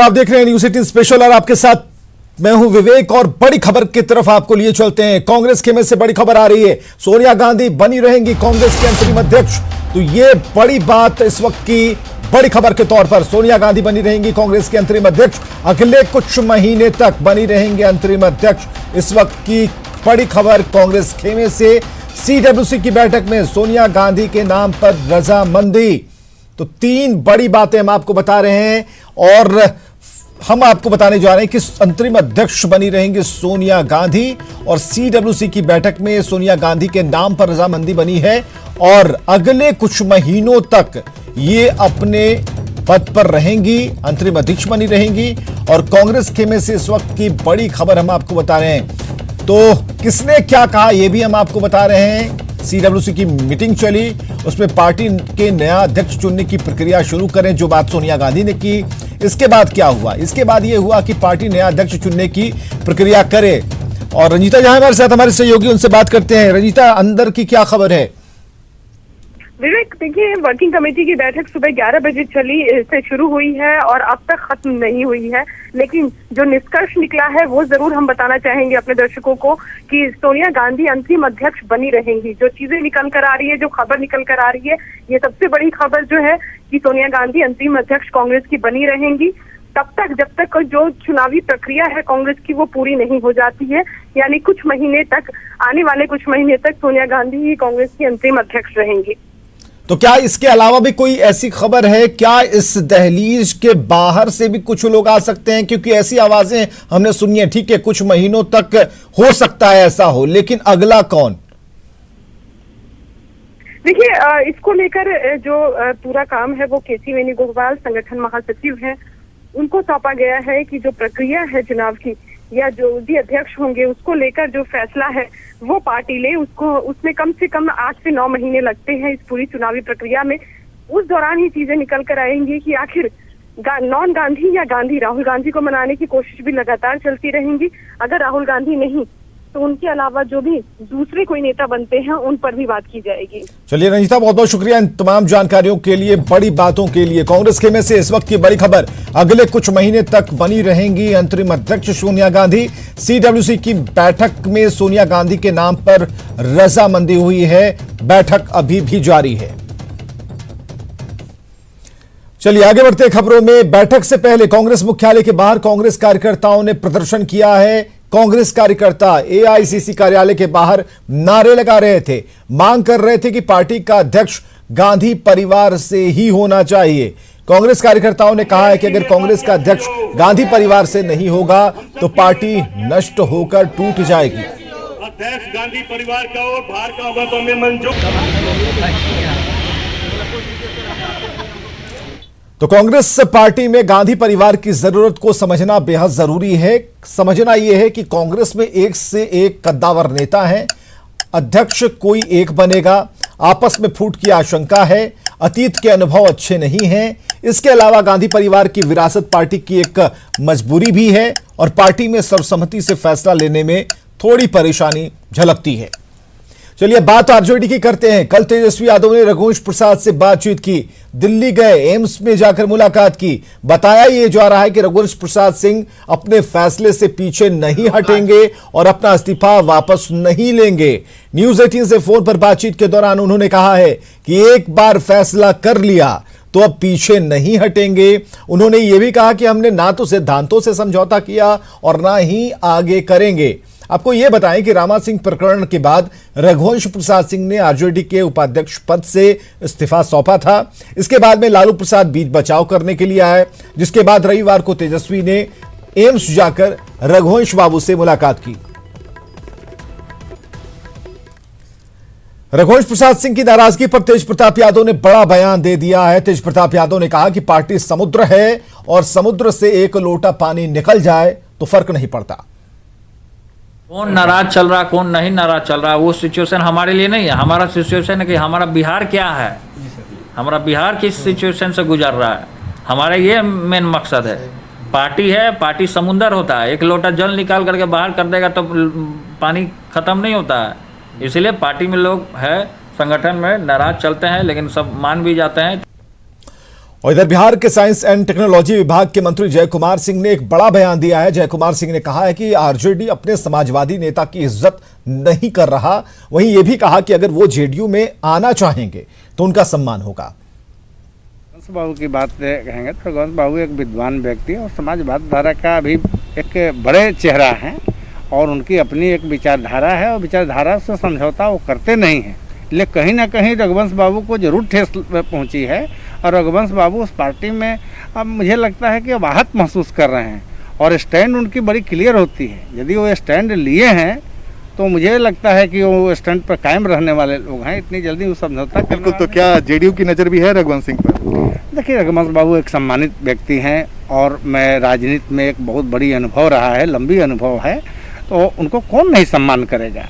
आप देख रहे हैं न्यूज़ 18 स्पेशल और आपके साथ मैं हूं विवेक। और बड़ी खबर की तरफ आपको लिए चलते हैं। कांग्रेस खेमे से बड़ी खबर आ रही है, सोनिया गांधी बनी रहेंगी कांग्रेस की अंतरिम अध्यक्ष। तो ये बड़ी बात इस वक्त की बड़ी खबर के तौर पर, सोनिया गांधी बनी रहेंगी कांग्रेस की अंतरिम अध्यक्ष, अगले कुछ महीने तक बनी रहेंगी अंतरिम अध्यक्ष। इस वक्त की बड़ी खबर कांग्रेस खेमे से, सीडब्ल्यूसी की बैठक में सोनिया गांधी के नाम पर रजामंदी। तो तीन बड़ी बातें हम आपको बता रहे हैं और हम आपको बताने जा रहे हैं कि अंतरिम अध्यक्ष बनी रहेंगी सोनिया गांधी और सीडब्ल्यूसी की बैठक में सोनिया गांधी के नाम पर रजामंदी बनी है और अगले कुछ महीनों तक ये अपने पद पर रहेंगी, अंतरिम अध्यक्ष बनी रहेंगी। और कांग्रेस खेमे से इस वक्त की बड़ी खबर हम आपको बता रहे हैं। तो किसने क्या कहा ये भी हम आपको बता रहे हैं। सीडब्ल्यूसी की मीटिंग चली, उसमें पार्टी के नया अध्यक्ष चुनने की प्रक्रिया शुरू करें, जो बात सोनिया गांधी ने की। इसके बाद क्या हुआ? इसके बाद यह हुआ कि पार्टी नया अध्यक्ष चुनने की प्रक्रिया करे। और रंजीता जहां हमारे साथ हमारे सहयोगी, उनसे बात करते हैं। रंजीता, अंदर की क्या खबर है? विवेक, देखिए, वर्किंग कमेटी की बैठक सुबह 11 बजे से शुरू हुई है और अब तक खत्म नहीं हुई है। लेकिन जो निष्कर्ष निकला है वो जरूर हम बताना चाहेंगे अपने दर्शकों को कि सोनिया गांधी अंतिम अध्यक्ष बनी रहेंगी। जो चीजें निकल कर आ रही है, जो खबर निकल कर आ रही है, ये सबसे बड़ी खबर जो है कि सोनिया गांधी अंतिम अध्यक्ष कांग्रेस की बनी रहेंगी तब तक जब तक जो चुनावी प्रक्रिया है कांग्रेस की वो पूरी नहीं हो जाती है। यानी कुछ महीने तक, आने वाले कुछ महीने तक सोनिया गांधी ही कांग्रेस की अंतिम अध्यक्ष रहेंगी। तो क्या इसके अलावा भी कोई ऐसी खबर है? क्या इस दहलीज के बाहर से भी कुछ लोग आ सकते हैं? क्योंकि ऐसी आवाजें हमने सुनी है, ठीक है, कुछ महीनों तक हो सकता है ऐसा हो, लेकिन अगला कौन? देखिए, इसको लेकर जो पूरा काम है वो केसी वेणुगोपाल संगठन महासचिव हैं, उनको सौंपा गया है कि जो प्रक्रिया है चुनाव की या जो भी अध्यक्ष होंगे उसको लेकर जो फैसला है वो पार्टी ले। उसमें कम से कम 8 से 9 महीने लगते हैं इस पूरी चुनावी प्रक्रिया में। उस दौरान ही चीजें निकल कर आएंगी कि आखिर नॉन गांधी या गांधी, राहुल गांधी को मनाने की कोशिश भी लगातार चलती रहेंगी। अगर राहुल गांधी नहीं तो उनके अलावा जो भी दूसरे कोई नेता बनते हैं उन पर भी बात की जाएगी। चलिए रंजीता, बहुत बहुत शुक्रिया इन तमाम जानकारियों के लिए, बड़ी बातों के लिए। कांग्रेस खेमे से इस वक्त की बड़ी खबर, अगले कुछ महीने तक बनी रहेंगी अंतरिम अध्यक्ष सोनिया गांधी। सीडब्ल्यूसी की बैठक में सोनिया गांधी के नाम पर रजामंदी हुई है, बैठक अभी भी जारी है। चलिए आगे बढ़ते हैं खबरों में। बैठक से पहले कांग्रेस मुख्यालय के बाहर कांग्रेस कार्यकर्ताओं ने प्रदर्शन किया है। कांग्रेस कार्यकर्ता एआईसीसी कार्यालय के बाहर नारे लगा रहे थे, मांग कर रहे थे कि पार्टी का अध्यक्ष गांधी परिवार से ही होना चाहिए। कांग्रेस कार्यकर्ताओं ने कहा है कि अगर कांग्रेस का अध्यक्ष गांधी परिवार से नहीं होगा तो पार्टी नष्ट होकर टूट जाएगी। अध्यक्ष गांधी परिवार का और बाहर का होगा तो हमें मंजूर। तो कांग्रेस पार्टी में गांधी परिवार की जरूरत को समझना बेहद जरूरी है। समझना यह है कि कांग्रेस में एक से एक कद्दावर नेता हैं, अध्यक्ष कोई एक बनेगा, आपस में फूट की आशंका है, अतीत के अनुभव अच्छे नहीं हैं। इसके अलावा गांधी परिवार की विरासत पार्टी की एक मजबूरी भी है और पार्टी में सर्वसम्मति से फैसला लेने में थोड़ी परेशानी झलकती है। चलिए बात आरजेडी की करते हैं। कल तेजस्वी यादव ने रघुवंश प्रसाद से बातचीत की, दिल्ली गए, एम्स में जाकर मुलाकात की। बताया यह जा रहा है कि रघुवंश प्रसाद सिंह अपने फैसले से पीछे नहीं हटेंगे और अपना इस्तीफा वापस नहीं लेंगे। न्यूज़ 18 से फोन पर बातचीत के दौरान उन्होंने कहा है कि एक बार फैसला कर लिया तो अब पीछे नहीं हटेंगे। उन्होंने यह भी कहा कि हमने ना तो सिद्धांतों से समझौता किया और ना ही आगे करेंगे। आपको यह बताएं कि रामा सिंह प्रकरण के बाद रघुवंश प्रसाद सिंह ने आरजेडी के उपाध्यक्ष पद से इस्तीफा सौंपा था। इसके बाद में लालू प्रसाद बीच बचाव करने के लिए आए, जिसके बाद रविवार को तेजस्वी ने एम्स जाकर रघुवंश बाबू से मुलाकात की। रघुवंश प्रसाद सिंह की नाराजगी पर तेज प्रताप यादव ने बड़ा बयान दे दिया है। तेज प्रताप यादव ने कहा कि पार्टी समुद्र है और समुद्र से एक लोटा पानी निकल जाए तो फर्क नहीं पड़ता। कौन नाराज चल रहा, कौन नहीं नाराज चल रहा, वो सिचुएशन हमारे लिए नहीं है। हमारा सिचुएशन है कि हमारा बिहार क्या है, हमारा बिहार किस सिचुएशन से गुजर रहा है, हमारा ये मेन मकसद है। पार्टी है, पार्टी समुंदर होता है, एक लोटा जल निकाल करके बाहर कर देगा तो पानी खत्म नहीं होता है। इसलिए पार्टी में लोग है, संगठन में नाराज चलते हैं, लेकिन सब मान भी जाते हैं। और इधर बिहार के साइंस एंड टेक्नोलॉजी विभाग के मंत्री जय कुमार सिंह ने एक बड़ा बयान दिया है। जय कुमार सिंह ने कहा है कि आरजेडी अपने समाजवादी नेता की इज्जत नहीं कर रहा। वहीं यह भी कहा कि अगर वो जेडीयू में आना चाहेंगे तो उनका सम्मान होगा। रघुवंश बाबू की बात कहेंगे तो रघुवंश बाबू एक विद्वान व्यक्ति और समाजवाद धारा का भी एक बड़े चेहरा है और उनकी अपनी एक विचारधारा है और विचारधारा से समझौता वो करते नहीं हैं। लेकिन कहीं ना कहीं रघुवंश बाबू को जरूर ठेस पहुंची है और रघुवंश बाबू उस पार्टी में अब मुझे लगता है कि आहत महसूस कर रहे हैं और स्टैंड उनकी बड़ी क्लियर होती है। यदि वो स्टैंड लिए हैं तो मुझे लगता है कि वो स्टैंड पर कायम रहने वाले लोग हैं। इतनी जल्दी वो समझौता बिल्कुल। तो क्या जेडीयू की नज़र भी है रघुवंश सिंह पर? देखिए, रघुवंश बाबू एक सम्मानित व्यक्ति हैं और मैं राजनीति में एक बहुत बड़ी अनुभव रहा है, लंबी अनुभव है, तो उनको कौन नहीं सम्मान करेगा।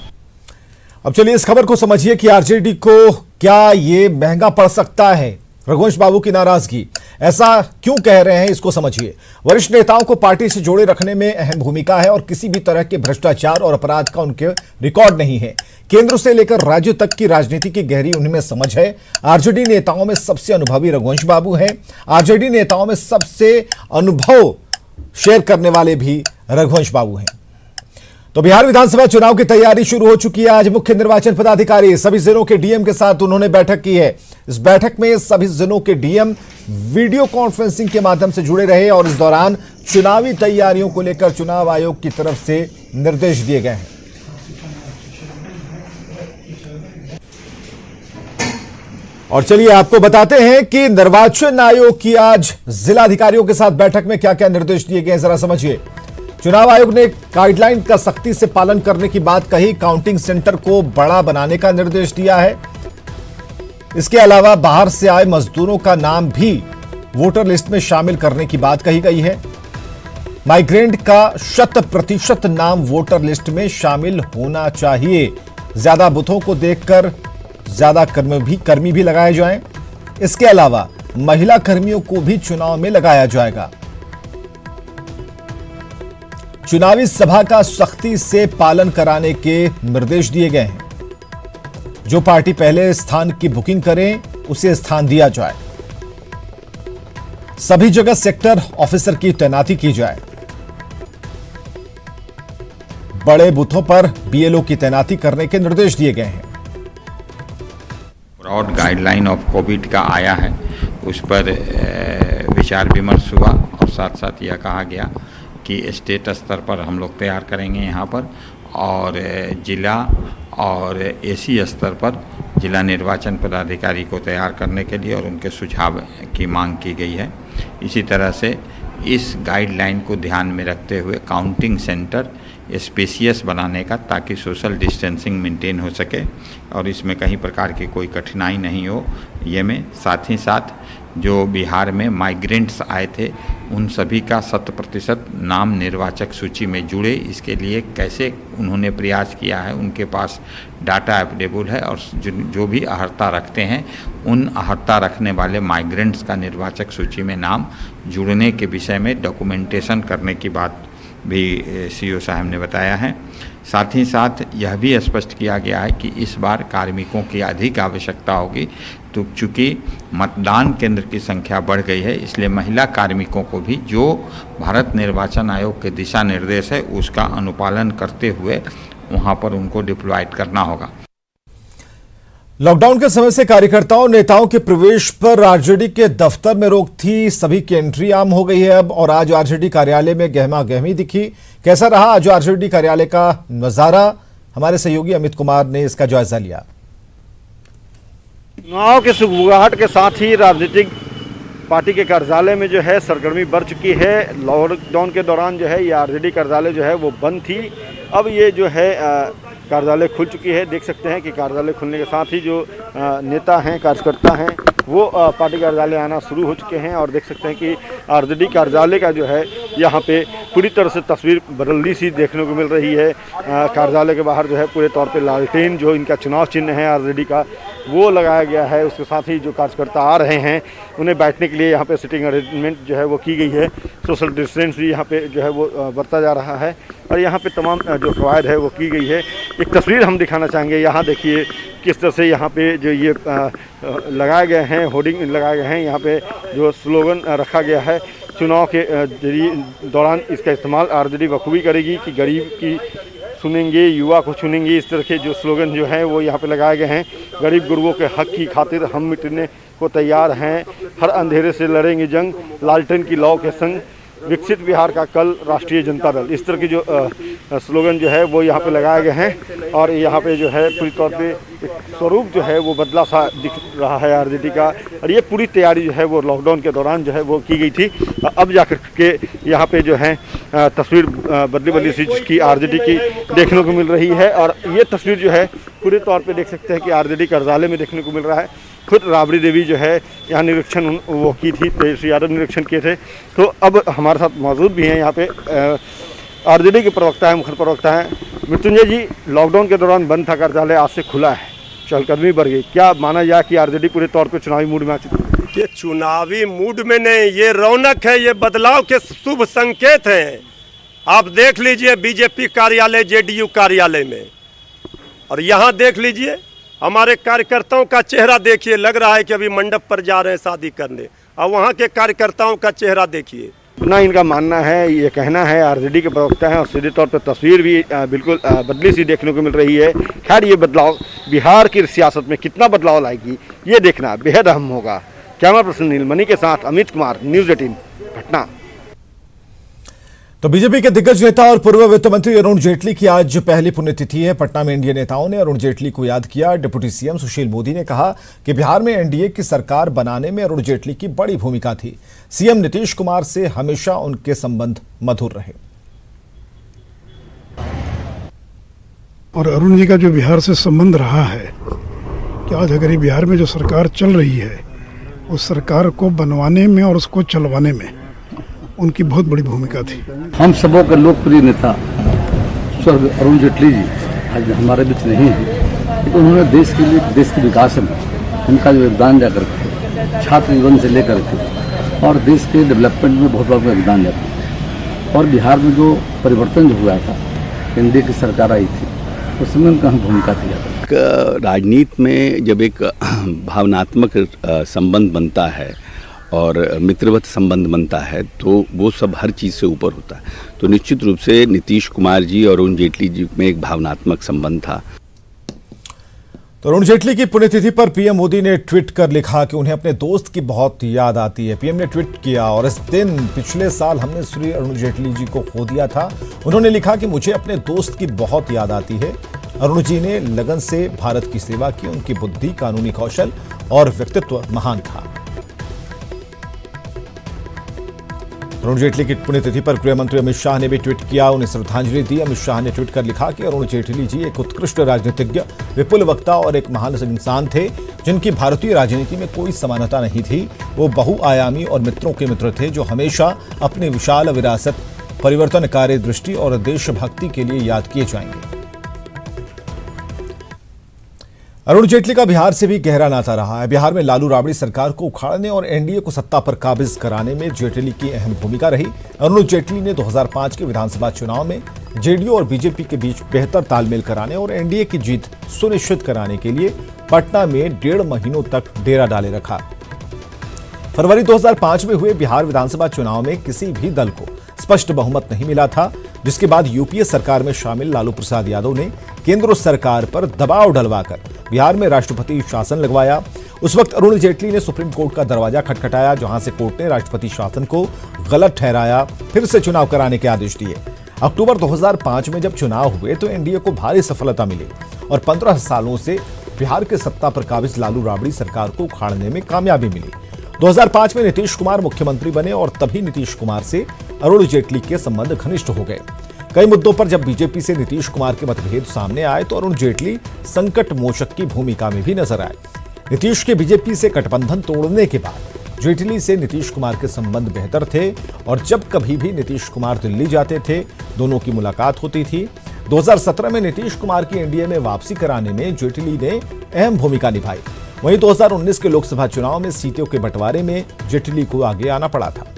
अब चलिए इस खबर को समझिए कि आरजेडी को क्या ये महंगा पड़ सकता है। रघुवंश बाबू की नाराजगी, ऐसा क्यों कह रहे हैं इसको समझिए। वरिष्ठ नेताओं को पार्टी से जोड़े रखने में अहम भूमिका है और किसी भी तरह के भ्रष्टाचार और अपराध का उनके रिकॉर्ड नहीं है। केंद्र से लेकर राज्य तक की राजनीति की गहरी उनमें समझ है। आरजेडी नेताओं में सबसे अनुभवी रघुवंश बाबू हैं। आरजेडी नेताओं में सबसे अनुभव शेयर करने वाले भी रघुवंश बाबू हैं। तो बिहार विधानसभा चुनाव की तैयारी शुरू हो चुकी है। आज मुख्य निर्वाचन पदाधिकारी सभी जिलों के डीएम के साथ उन्होंने बैठक की है। इस बैठक में सभी जिलों के डीएम वीडियो कॉन्फ्रेंसिंग के माध्यम से जुड़े रहे और इस दौरान चुनावी तैयारियों को लेकर चुनाव आयोग की तरफ से निर्देश दिए गए हैं। और चलिए आपको बताते हैं कि निर्वाचन आयोग की आज जिलाधिकारियों के साथ बैठक में क्या क्या निर्देश दिए गए हैं, जरा समझिए। चुनाव आयोग ने गाइडलाइन का सख्ती से पालन करने की बात कही। काउंटिंग सेंटर को बड़ा बनाने का निर्देश दिया है। इसके अलावा बाहर से आए मजदूरों का नाम भी वोटर लिस्ट में शामिल करने की बात कही गई है। माइग्रेंट का 100% नाम वोटर लिस्ट में शामिल होना चाहिए। ज्यादा बूथों को देखकर ज्यादा कर्मी भी लगाए जाएं। इसके अलावा महिला कर्मियों को भी चुनाव में लगाया जाएगा। चुनावी सभा का सख्ती से पालन कराने के निर्देश दिए गए हैं। जो पार्टी पहले स्थान की बुकिंग करें उसे स्थान दिया जाए। सभी जगह सेक्टर ऑफिसर की तैनाती की जाए। बड़े बूथों पर बीएलओ की तैनाती करने के निर्देश दिए गए हैं। ब्रॉड गाइडलाइन ऑफ कोविड का आया है, उस पर विचार विमर्श हुआ और साथ साथ यह कहा गया कि स्टेट स्तर पर हम लोग तैयार करेंगे यहाँ पर और जिला और एसी स्तर पर जिला निर्वाचन पदाधिकारी को तैयार करने के लिए और उनके सुझाव की मांग की गई है। इसी तरह से इस गाइडलाइन को ध्यान में रखते हुए काउंटिंग सेंटर स्पेसियस बनाने का, ताकि सोशल डिस्टेंसिंग मेंटेन हो सके और इसमें कहीं प्रकार की कोई कठिनाई नहीं हो। ये में साथ ही साथ जो बिहार में माइग्रेंट्स आए थे उन सभी का 100% नाम निर्वाचक सूची में जुड़े, इसके लिए कैसे उन्होंने प्रयास किया है, उनके पास डाटा अवेलेबल है और जो भी अहर्ता रखते हैं उन अहर्ता रखने वाले माइग्रेंट्स का निर्वाचक सूची में नाम जुड़ने के विषय में डॉक्यूमेंटेशन करने की बात भी सीओ साहब ने बताया है। साथ ही साथ यह भी स्पष्ट किया गया है कि इस बार कार्मिकों की अधिक आवश्यकता होगी, तो चूँकि मतदान केंद्र की संख्या बढ़ गई है इसलिए महिला कार्मिकों को भी जो भारत निर्वाचन आयोग के दिशा निर्देश है उसका अनुपालन करते हुए वहाँ पर उनको डिप्लॉयड करना होगा। लॉकडाउन के समय से कार्यकर्ताओं नेताओं के प्रवेश पर आरजेडी के दफ्तर में रोक थी। सभी की एंट्री आम हो गई है अब, और आज आरजेडी कार्यालय में गहमा गहमी दिखी। कैसा रहा आज आरजेडी कार्यालय का नजारा, हमारे सहयोगी अमित कुमार ने इसका जायजा लिया। चुनाव के सुगबुगाहट के साथ ही राजनीतिक पार्टी के कार्यालय में जो है सरगर्मी बढ़ चुकी है। लॉकडाउन के दौरान जो है ये आरजेडी कार्यालय जो है वो बंद थी, अब ये जो है कार्यालय खुल चुकी है। देख सकते हैं कि कार्यालय खुलने के साथ ही जो नेता हैं, कार्यकर्ता हैं, वो पार्टी कार्यालय आना शुरू हो चुके हैं और देख सकते हैं कि आरजेडी कार्यालय का जो है यहाँ पे पूरी तरह से तस्वीर बदली सी देखने को मिल रही है। कार्यालय के बाहर जो है पूरे तौर पे लालटेन जो इनका चुनाव चिन्ह है आरजेडी का वो लगाया गया है। उसके साथ ही जो कार्यकर्ता आ रहे हैं उन्हें बैठने के लिए यहाँ पे सिटिंग अरेंजमेंट जो है वो की गई है। सोशल डिस्टेंस भी यहाँ पे जो है वो बरता जा रहा है और यहाँ पे तमाम जो कवायद है वो की गई है। एक तस्वीर हम दिखाना चाहेंगे, यहाँ देखिए किस तरह से यहाँ पे जो ये लगाए गए हैं, होर्डिंग लगाए गए हैं, यहाँ पे जो स्लोगन रखा गया है चुनाव के दौरान इसका इस्तेमाल आरजेडी बखूबी करेगी कि गरीब की सुनेंगे, युवा को चुनेंगे। इस तरह के जो स्लोगन जो हैं वो यहाँ पे लगाए गए हैं। गरीब गुरबों के हक की खातिर हम मिटने को तैयार हैं, हर अंधेरे से लड़ेंगे जंग, लालटेन की लौ के संग, विकसित बिहार का कल राष्ट्रीय जनता दल। इस तरह की जो स्लोगन जो है वो यहाँ पे लगाए गए हैं और यहाँ पे जो है पूरी तौर पे स्वरूप जो है वो बदला सा दिख रहा है आरजेडी का। और ये पूरी तैयारी जो है वो लॉकडाउन के दौरान जो है वो की गई थी। अब जाकर के यहाँ पे जो है तस्वीर बदली सी की आरजेडी की देखने को मिल रही है। और ये तस्वीर जो है पूरे तौर पे देख सकते हैं कि आरजेडी कार्यालय में देखने को मिल रहा है। खुद राबड़ी देवी जो है यहाँ निरीक्षण वो की थी, तेजस्वी यादव निरीक्षण किए थे। तो अब हमारे साथ मौजूद भी हैं यहाँ पे आरजेडी के प्रवक्ता हैं, मुख्य प्रवक्ता हैं मृत्युंजय जी। लॉकडाउन के दौरान बंद था कार्यालय, आज से खुला है, चहलकदमी बढ़ गई, क्या माना जाए कि आरजेडी पूरे तौर पे चुनावी मूड में आ चुकी है? ये चुनावी मूड में नहीं, ये रौनक है, ये बदलाव के शुभ संकेत हैं। आप देख लीजिए बीजेपी कार्यालय, जेडीयू कार्यालय में, और यहाँ देख लीजिए हमारे कार्यकर्ताओं का चेहरा देखिए, लग रहा है कि अभी मंडप पर जा रहे हैं शादी करने। और वहाँ के कार्यकर्ताओं का चेहरा देखिए। अपना इनका मानना है, ये कहना है, आरजेडी के प्रवक्ता हैं और सीधे तौर पर तस्वीर भी बिल्कुल बदली सी देखने को मिल रही है। खैर ये बदलाव बिहार की सियासत में कितना बदलाव लाएगी ये देखना बेहद अहम होगा। कैमरा पर्सन नीलमणि के साथ अमित कुमार, न्यूज़ 18 पटना। तो बीजेपी के दिग्गज नेता और पूर्व वित्त मंत्री अरुण जेटली की आज पहली पुण्यतिथि है। पटना में एनडीए नेताओं ने अरुण जेटली को याद किया। डिप्टी सीएम सुशील मोदी ने कहा कि बिहार में एनडीए की सरकार बनाने में अरुण जेटली की बड़ी भूमिका थी। सीएम नीतीश कुमार से हमेशा उनके संबंध मधुर रहे। और अरुण जी का जो बिहार से संबंध रहा है कि आज अगर ये बिहार में जो सरकार चल रही है उस सरकार को बनवाने में और उसको चलवाने में उनकी बहुत बड़ी भूमिका थी। हम सबों के लोकप्रिय नेता स्वर्ग अरुण जेटली जी आज हमारे बीच नहीं है, लेकिन उन्होंने देश के लिए, देश के विकास में उनका जो योगदान जाकर के छात्र जीवन से लेकर के और देश के डेवलपमेंट में बहुत बड़ा योगदान जाता। और बिहार में जो परिवर्तन जो हुआ था, एनडीए की सरकार आई थी, उसमें उनका भूमिका थी। राजनीति में जब एक भावनात्मक संबंध बनता है और मित्रवत संबंध बनता है तो वो सब हर चीज़ से ऊपर होता है। तो निश्चित रूप से नीतीश कुमार जी और अरुण जेटली जी में एक भावनात्मक संबंध था। तो अरुण जेटली की पुण्यतिथि पर पीएम मोदी ने ट्वीट कर लिखा कि उन्हें अपने दोस्त की बहुत याद आती है। पीएम ने ट्वीट किया, और इस दिन पिछले साल हमने श्री अरुण जेटली जी को खो दिया था। उन्होंने लिखा कि मुझे अपने दोस्त की बहुत याद आती है। अरुण जी ने लगन से भारत की सेवा की, उनकी बुद्धि, कानूनी कौशल और व्यक्तित्व महान था। अरुण जेटली की पुण्यतिथि पर गृह मंत्री अमित शाह ने भी ट्वीट किया, उन्हें श्रद्धांजलि दी। अमित शाह ने ट्वीट कर लिखा कि अरुण जेटली जी एक उत्कृष्ट राजनीतिज्ञ, विपुल वक्ता और एक महान इंसान थे जिनकी भारतीय राजनीति में कोई समानता नहीं थी। वो बहुआयामी और मित्रों के मित्र थे जो हमेशा अपनी विशाल विरासत, परिवर्तनकारी दृष्टि और देशभक्ति के लिए याद किए जाएंगे। अरुण जेटली का बिहार से भी गहरा नाता रहा है। बिहार में लालू राबड़ी सरकार को उखाड़ने और एनडीए को सत्ता पर काबिज कराने में जेटली की अहम भूमिका रही। अरुण जेटली ने 2005 के विधानसभा चुनाव में जेडीयू और बीजेपी के बीच बेहतर तालमेल कराने और एनडीए की जीत सुनिश्चित कराने के लिए पटना में 1.5 महीनों तक डेरा डाले रखा। फरवरी 2005 में हुए बिहार विधानसभा चुनाव में किसी भी दल को स्पष्ट बहुमत नहीं मिला था, जिसके बाद यूपीए सरकार में शामिल लालू प्रसाद यादव ने केंद्र सरकार पर दबाव डलवाकर बिहार में राष्ट्रपति शासन लगवाया। उस वक्त अरुण जेटली ने सुप्रीम कोर्ट का दरवाजा खटखटाया, जहां से कोर्ट ने राष्ट्रपति शासन को गलत ठहराया, फिर से चुनाव कराने के आदेश दिए। अक्टूबर 2005 में जब चुनाव हुए तो एनडीए को भारी सफलता मिली और 15 सालों से बिहार के सत्ता पर काबिज लालू राबड़ी सरकार को उखाड़ने में कामयाबी मिली। 2005 में नीतीश कुमार मुख्यमंत्री बने और तभी नीतीश कुमार से अरुण जेटली के संबंध घनिष्ठ हो गए। कई मुद्दों पर जब बीजेपी से नीतीश कुमार के मतभेद सामने आए तो अरुण जेटली संकट मोचक की भूमिका में भी नजर आए। नीतीश के बीजेपी से गठबंधन तोड़ने के बाद जेटली से नीतीश कुमार के संबंध बेहतर थे और जब कभी भी नीतीश कुमार दिल्ली जाते थे दोनों की मुलाकात होती थी। 2017 में नीतीश कुमार की एनडीए में वापसी कराने में जेटली ने अहम भूमिका निभाई। वहीं 2019 के लोकसभा चुनाव में सीटों के बंटवारे में जेटली को आगे आना पड़ा था।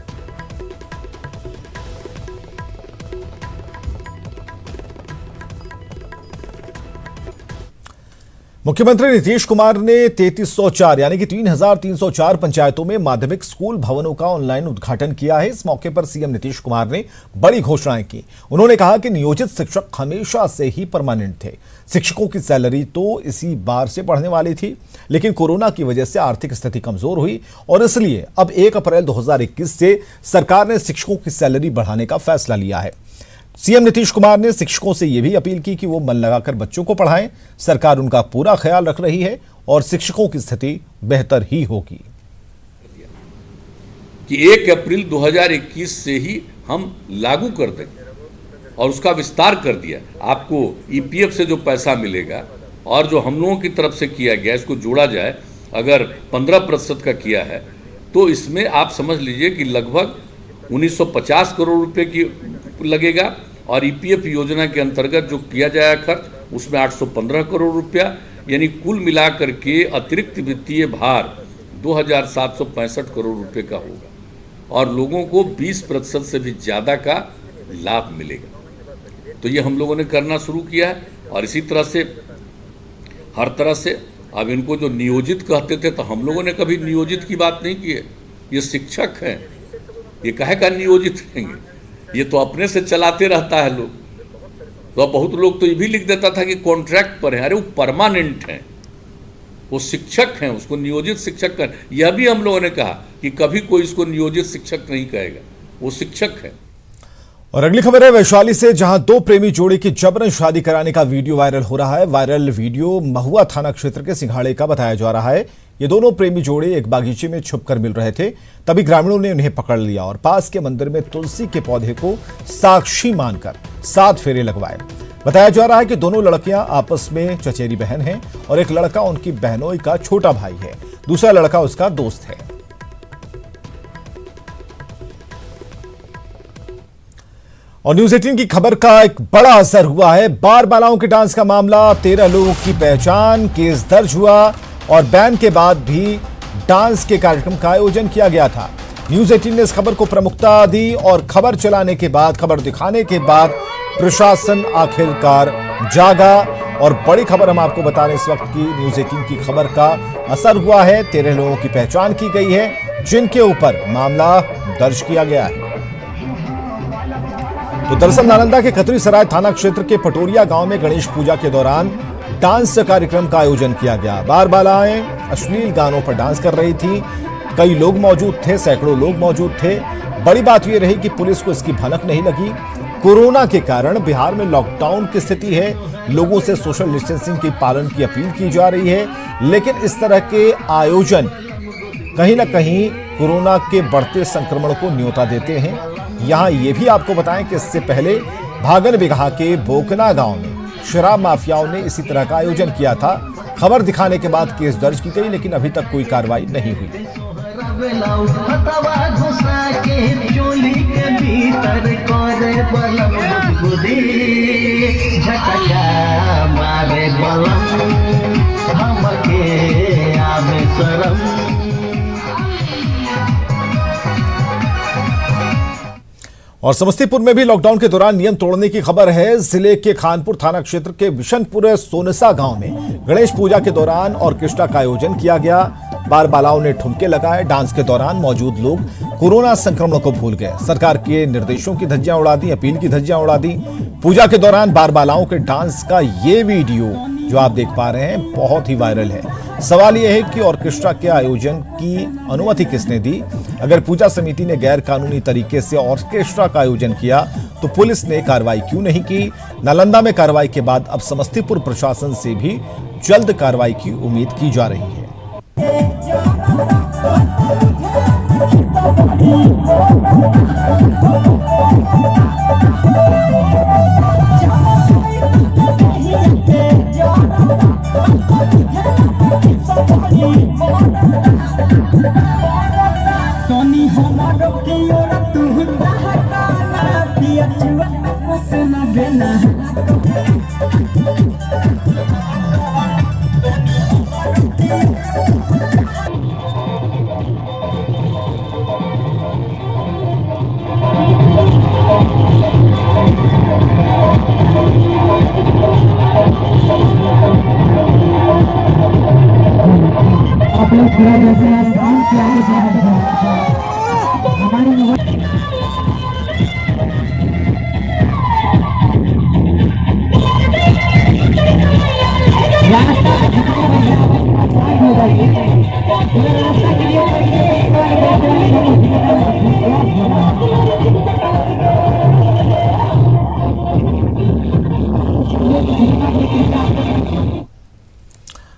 मुख्यमंत्री नीतीश कुमार ने 3304 यानी कि 3304 पंचायतों में माध्यमिक स्कूल भवनों का ऑनलाइन उद्घाटन किया है। इस मौके पर सीएम नीतीश कुमार ने बड़ी घोषणाएं की। उन्होंने कहा कि नियोजित शिक्षक हमेशा से ही परमानेंट थे। शिक्षकों की सैलरी तो इसी बार से बढ़ने वाली थी, लेकिन कोरोना की वजह से आर्थिक स्थिति कमजोर हुई और इसलिए अब 1 अप्रैल 2021 से सरकार ने शिक्षकों की सैलरी बढ़ाने का फैसला लिया है। सीएम नीतीश कुमार ने शिक्षकों से यह भी अपील की कि वो मन लगाकर बच्चों को पढ़ाएं। सरकार उनका पूरा ख्याल रख रही है और शिक्षकों की स्थिति बेहतर ही होगी। कि 1 अप्रैल 2021 से ही हम लागू कर देंगे और उसका विस्तार कर दिया। आपको ईपीएफ से जो पैसा मिलेगा और जो हम लोगों की तरफ से किया गया, इसको जोड़ा जाए, अगर 15% का किया है तो इसमें आप समझ लीजिए कि लगभग 1950 करोड़ रुपए की लगेगा और ईपीएफ योजना के अंतर्गत जो किया जाएगा खर्च उसमें 815 करोड़ रुपया, यानी कुल मिलाकर के अतिरिक्त वित्तीय भार 2765 करोड़ रुपए का होगा और लोगों को 20% से भी ज़्यादा का लाभ मिलेगा। तो ये हम लोगों ने करना शुरू किया है और इसी तरह से हर तरह से अब इनको जो नियोजित कहते थे तो हम लोगों ने कभी नियोजित की बात नहीं की है। ये शिक्षक हैं, ये काहे का नियोजित रहेंगे, ये तो अपने से चलाते रहता है लोग। तो बहुत लोग तो ये भी लिख देता था कि कॉन्ट्रैक्ट पर है। अरे वो परमानेंट हैं, वो शिक्षक हैं, उसको नियोजित शिक्षक कर। यह भी हम लोगों ने कहा कि कभी कोई इसको नियोजित शिक्षक नहीं कहेगा, वो शिक्षक है। और अगली खबर है वैशाली से, जहां 2 प्रेमी जोड़े की जबरन शादी कराने का वीडियो वायरल हो रहा है। वायरल वीडियो महुआ थाना क्षेत्र के सिंघाड़े का बताया जा रहा है। ये दोनों प्रेमी जोड़े एक बागीचे में छुपकर मिल रहे थे, तभी ग्रामीणों ने उन्हें पकड़ लिया और पास के मंदिर में तुलसी के पौधे को साक्षी मानकर 7 फेरे लगवाए। बताया जा रहा है कि दोनों लड़कियां आपस में चचेरी बहन हैं और एक लड़का उनकी बहनोई का छोटा भाई है, दूसरा लड़का उसका दोस्त है। और न्यूज 18 की खबर का एक बड़ा असर हुआ है। बार बालाओं के डांस का मामला, 13 लोगों की पहचान, केस दर्ज हुआ और बैन के बाद भी डांस के कार्यक्रम का आयोजन किया गया था। न्यूज 18 ने इस खबर को प्रमुखता दी और खबर चलाने के बाद, खबर दिखाने के बाद प्रशासन आखिरकार जागा। और बड़ी खबर हम आपको बता रहे हैं इस वक्त की न्यूज 18 की खबर का असर हुआ है। 13 लोगों की पहचान की गई है जिनके ऊपर मामला दर्ज किया गया है। तो दरअसल नालंदा के खतरी सराय थाना क्षेत्र के पटोरिया गांव में गणेश पूजा के दौरान डांस कार्यक्रम का आयोजन किया गया। बार बालाएं अश्लील गानों पर डांस कर रही थी। कई लोग मौजूद थे, सैकड़ों लोग मौजूद थे। बड़ी बात यह रही कि पुलिस को इसकी भनक नहीं लगी। कोरोना के कारण बिहार में लॉकडाउन की स्थिति है, लोगों से सोशल डिस्टेंसिंग के पालन की अपील की जा रही है, लेकिन इस तरह के आयोजन कहीं ना कहीं कोरोना के बढ़ते संक्रमण को न्योता देते हैं। यहां ये भी आपको बताएं कि इससे पहले भागन बिगहा के बोकना गांव में शराब माफियाओं ने इसी तरह का आयोजन किया था। खबर दिखाने के बाद केस दर्ज की गई, लेकिन अभी तक कोई कार्रवाई नहीं हुई। और समस्तीपुर में भी लॉकडाउन के दौरान नियम तोड़ने की खबर है। जिले के खानपुर थाना क्षेत्र के बिशनपुर सोनसा गांव में गणेश पूजा के दौरान ऑर्केस्ट्रा का आयोजन किया गया। बार बालाओं ने ठुमके लगाए। डांस के दौरान मौजूद लोग कोरोना संक्रमण को भूल गए, सरकार के निर्देशों की धज्जियां उड़ा दी, अपील की धज्जियां उड़ा दी। पूजा के दौरान बार बालाओं के डांस का ये वीडियो जो आप देख पा रहे हैं बहुत ही वायरल है। सवाल यह है कि ऑर्केस्ट्रा के आयोजन की अनुमति किसने दी? अगर पूजा समिति ने गैर कानूनी तरीके से ऑर्केस्ट्रा का आयोजन किया तो पुलिस ने कार्रवाई क्यों नहीं की? नालंदा में कार्रवाई के बाद अब समस्तीपुर प्रशासन से भी जल्द कार्रवाई की उम्मीद की जा रही है।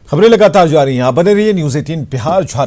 खबरें लगातार जारी हैं। आप बने रहिए न्यूज़ 18 बिहार झारखंड।